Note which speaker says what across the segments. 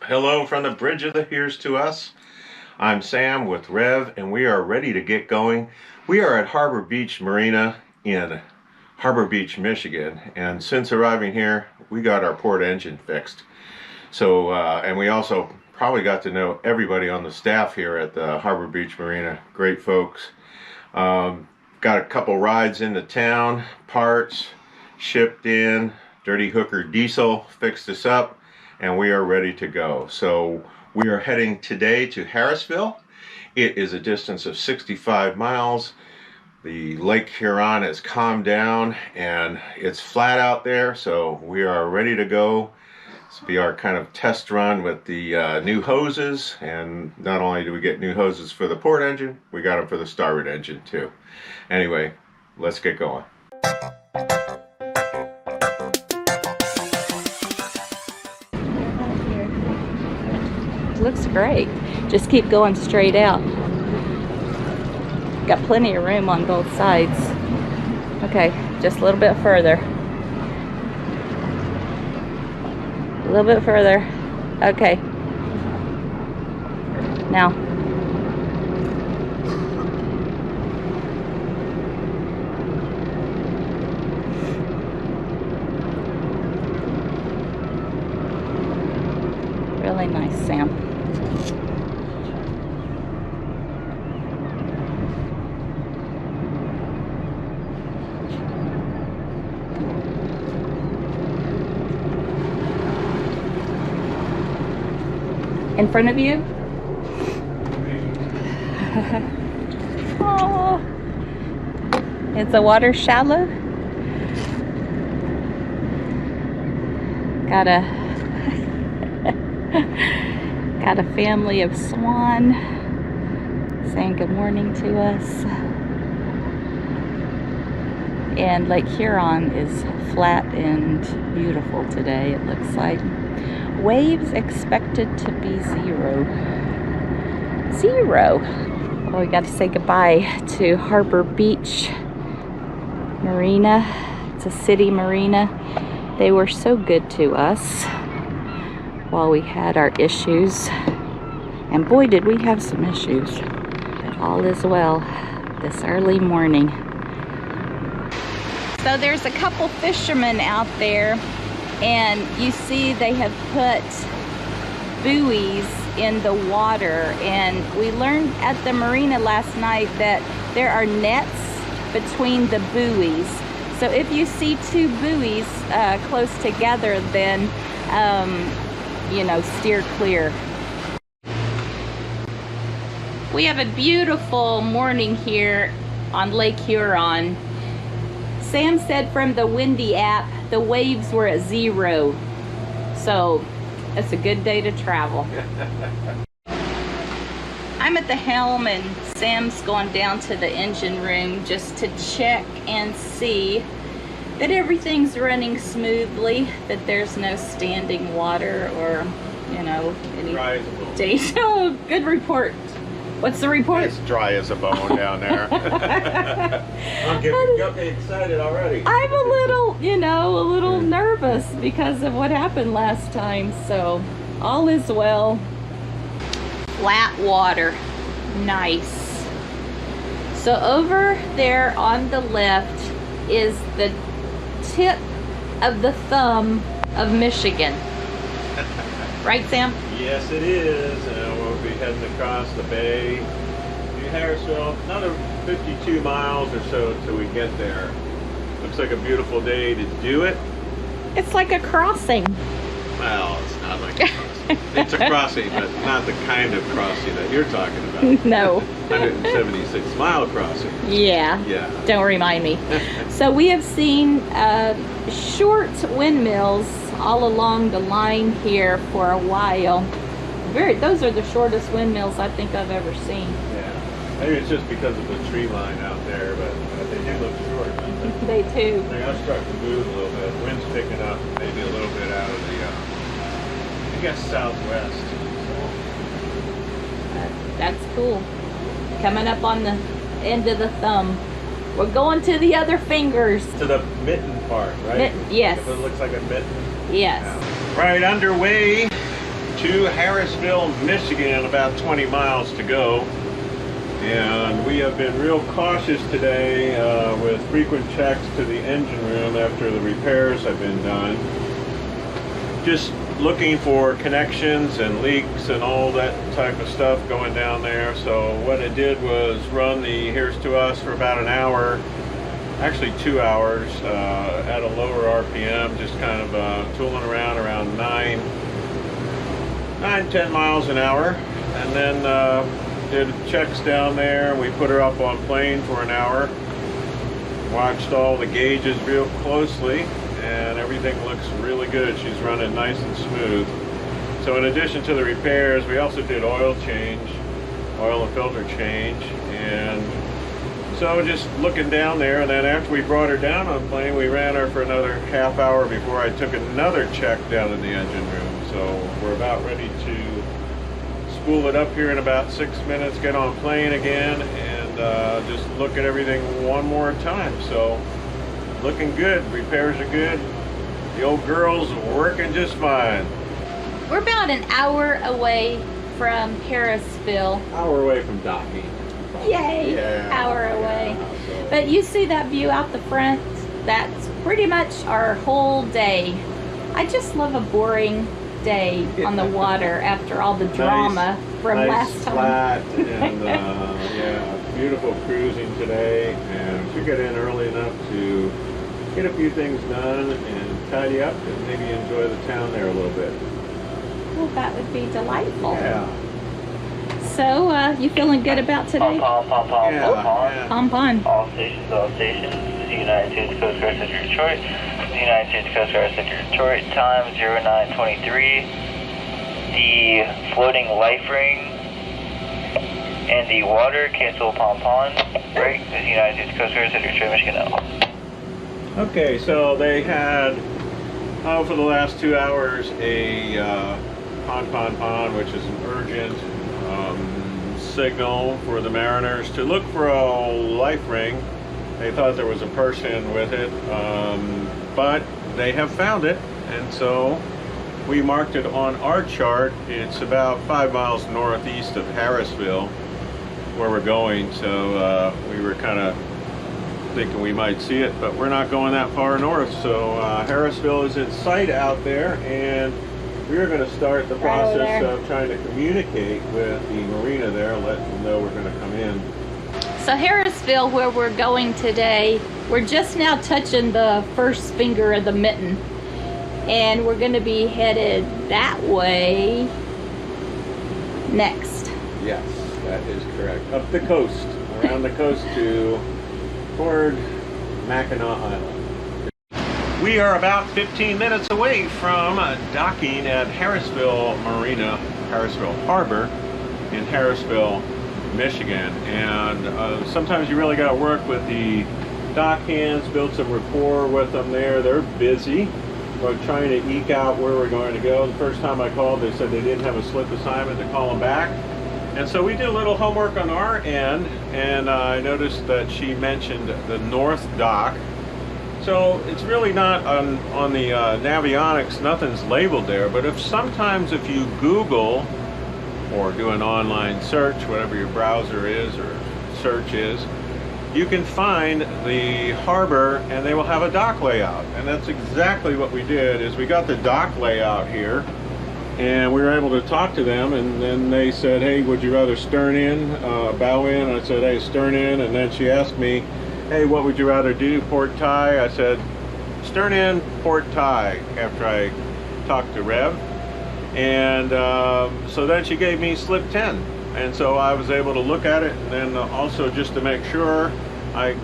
Speaker 1: Hello from the bridge of the Here's to Us. I'm Sam with Rev, and we are ready to get going. We are at Harbor Beach Marina in Harbor Beach, Michigan, and since arriving here, we got our port engine fixed. So, and we also probably got to know everybody on the staff here at the Harbor Beach Marina. Great folks. Got a couple rides into town, parts shipped in, Dirty Hooker Diesel fixed us up, and we are ready to go. So we are heading today to Harrisville. It is a distance of 65 miles. The Lake Huron has calmed down and it's flat out there, so we are ready to go. This will be our kind of test run with the new hoses, and not only do we get new hoses for the port engine, we got them for the starboard engine too. Anyway, let's get going.
Speaker 2: Looks great. Just keep going straight out. Got plenty of room on both sides. Okay, just a little bit further. A little bit further. Okay. Now. Really nice, Sam. In front of you? Oh, is the water shallow? Got a family of swan saying good morning to us. And Lake Huron is flat and beautiful today, it looks like. Waves expected to be zero. Well, we got to say goodbye to Harbor Beach Marina. It's a city marina. They were so good to us while we had our issues. And boy, did we have some issues. But all is well this early morning. So there's a couple fishermen out there, and you see they have put buoys in the water, and we learned at the marina last night that there are nets between the buoys. So if you see two buoys close together, then you know, steer clear. We have a beautiful morning here on Lake Huron. Sam said from the windy app the waves were at zero, so it's a good day to travel. I'm at the helm and Sam's gone down to the engine room just to check and see that everything's running smoothly, that there's no standing water or, you know, any danger. Oh, good report. What's the report?
Speaker 1: It's dry as a bone down there. Got me excited already.
Speaker 2: I'm a little, you know, a little nervous because of what happened last time, so all is well. Flat water. Nice. So over there on the left is the tip of the thumb of Michigan. Right, Sam?
Speaker 1: Yes, it is. We'll be heading across the bay to Harrisville. Another 52 miles or so till we get there. Looks like a beautiful day to do it.
Speaker 2: It's like a crossing.
Speaker 1: Well, it's not like a crossing. It's a crossing, but not the kind of crossing that you're talking about.
Speaker 2: No.
Speaker 1: 176 mile crossing.
Speaker 2: Yeah.
Speaker 1: Yeah.
Speaker 2: Don't remind me. So we have seen short windmills all along the line here for a while. Those are the shortest windmills I think I've ever seen.
Speaker 1: Yeah. Maybe it's just because of the tree line out there, but they do look short.
Speaker 2: They do.
Speaker 1: They are starting to move a little bit. Wind's picking up, maybe a little bit out of the, I guess, southwest.
Speaker 2: That's cool. Coming up on the end of the thumb. We're going to the other fingers.
Speaker 1: To the mitten part, right?
Speaker 2: Yes.
Speaker 1: It looks like a mitten.
Speaker 2: Yes.
Speaker 1: Yeah. Right underway to Harrisville, Michigan, about 20 miles to go. And we have been real cautious today with frequent checks to the engine room after the repairs have been done. Just looking for connections and leaks and all that type of stuff going down there. So what I did was run the Here's to Us for about an hour, actually 2 hours, at a lower RPM, just kind of tooling around 10 miles an hour, and then did checks down there. We put her up on plane for an hour, watched all the gauges real closely, and everything looks really good. She's running nice and smooth. So in addition to the repairs, we also did oil and filter change. And so just looking down there, and then after we brought her down on plane, we ran her for another half hour before I took another check down in the engine room. So we're about ready to spool it up here in about 6 minutes, get on plane again, and just look at everything one more time. So looking good, repairs are good. The old girl's working just fine.
Speaker 2: We're about an hour away from Harrisville.
Speaker 1: Hour away from docking.
Speaker 2: Yay!
Speaker 1: Yeah,
Speaker 2: Hour away.
Speaker 1: yeah, so.
Speaker 2: But you see that view out the front? That's pretty much our whole day. I just love a boring day on the water after all the drama from last time.
Speaker 1: Flat and yeah, beautiful cruising today, and we got in early enough to get a few things done and tidy up and maybe enjoy the town there a little bit.
Speaker 2: Well, that would be delightful.
Speaker 1: Yeah.
Speaker 2: So, you feeling good about today?
Speaker 1: Yeah.
Speaker 2: Pom pom.
Speaker 3: All stations, the United States Coast Guard Sector Detroit. The United States Coast Guard Sector Detroit, time 0923. The floating life ring and the water cancel pom-pom. Right, this is the United States Coast Guard Sector Detroit, Michigan.
Speaker 1: Okay, so they had, for the last 2 hours, a pon, which is an urgent signal for the mariners to look for a life ring. They thought there was a person with it, but they have found it, and so we marked it on our chart. It's about 5 miles northeast of Harrisville, where we're going, so we were kind of thinking we might see it, but we're not going that far north. So Harrisville is in sight out there, and we're going to start the process of trying to communicate with the Marina there, let them know we're going to come in.
Speaker 2: So Harrisville, where we're going today, we're just now touching the first finger of the mitten, and we're going to be headed that way next.
Speaker 1: Yes, that is correct. Up the coast, around the coast toward Mackinac Island. We are about 15 minutes away from docking at Harrisville Marina, Harrisville Harbor in Harrisville, Michigan. And sometimes you really got to work with the dock hands, build some rapport with them there. They're busy. We're trying to eke out where we're going to go. The first time I called, they said they didn't have a slip assignment to call them back. And so we did a little homework on our end, and I noticed that she mentioned the North Dock. So it's really not on the Navionics, nothing's labeled there, but sometimes if you Google or do an online search, whatever your browser is or search is, you can find the harbor and they will have a dock layout. And that's exactly what we did, is we got the dock layout here, and we were able to talk to them, and then they said, hey, would you rather stern in, bow in? I said, hey, stern in. And then she asked me, hey, what would you rather do, port tie? I said, stern in, port tie, after I talked to Rev. And so then she gave me slip 10. And so I was able to look at it, and then also just to make sure, I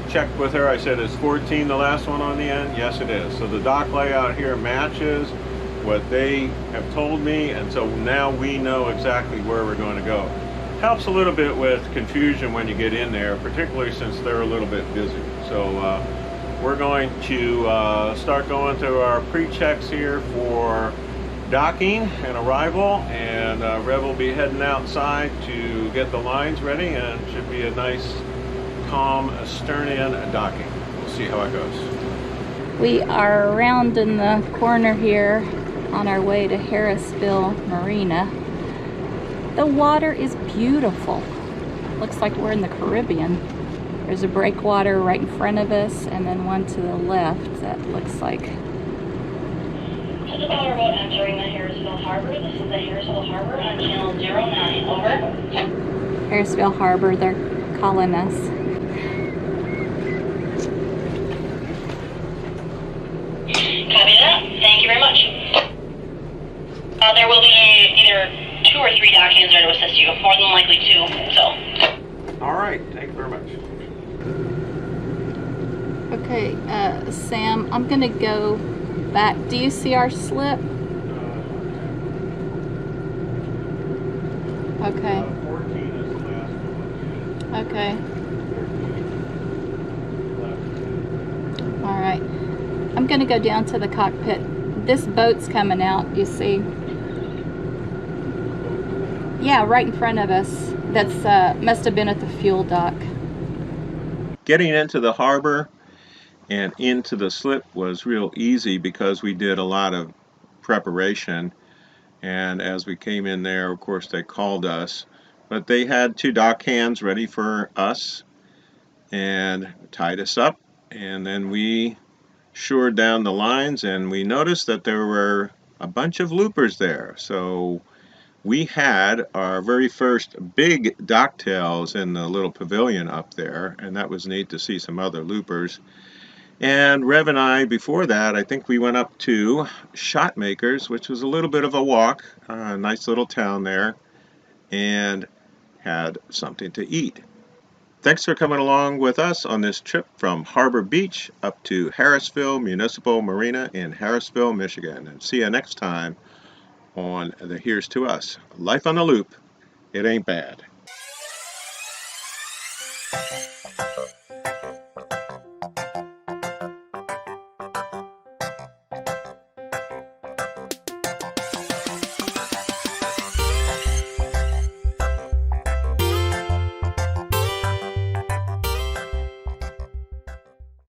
Speaker 1: checked with her. I said, is 14 the last one on the end? Yes, it is. So the dock layout here matches what they have told me, and so now we know exactly where we're going to go. Helps a little bit with confusion when you get in there, particularly since they're a little bit busy. So we're going to start going through our pre-checks here for docking and arrival, and Rev will be heading outside to get the lines ready, and it should be a nice, calm stern-in docking. We'll see how it goes.
Speaker 2: We are around in the corner here, on our way to Harrisville Marina. The water is beautiful. Looks like we're in the Caribbean. There's a breakwater right in front of us and then one to the left that looks like.
Speaker 4: To the powerboat entering the Harrisville Harbor. This is the Harrisville Harbor on channel 09. Over.
Speaker 2: Harrisville Harbor, they're calling us.
Speaker 4: Copy that. Thank you very much. There will be either 2 or 3 dock hands there to assist you. More than likely 2. So.
Speaker 1: All right, thank you very much.
Speaker 2: Okay, Sam, I'm gonna go back. Do you see our slip? Okay.
Speaker 1: 14 is the last one.
Speaker 2: Okay. All right. I'm gonna go down to the cockpit. This boat's coming out, you see. Yeah, right in front of us. That's must have been at the fuel dock.
Speaker 1: Getting into the harbor and into the slip was real easy because we did a lot of preparation, and as we came in there, of course, they called us, but they had 2 dock hands ready for us and tied us up, and then we shored down the lines, and we noticed that there were a bunch of loopers there. So we had our very first big docktails in the little pavilion up there, and that was neat to see some other loopers. And Rev and I, before that, I think we went up to Shotmakers, which was a little bit of a walk, a nice little town there, and had something to eat. Thanks for coming along with us on this trip from Harbor Beach up to Harrisville Municipal Marina in Harrisville, Michigan. And see you next time on the Here's to Us. Life on the Loop, it ain't bad.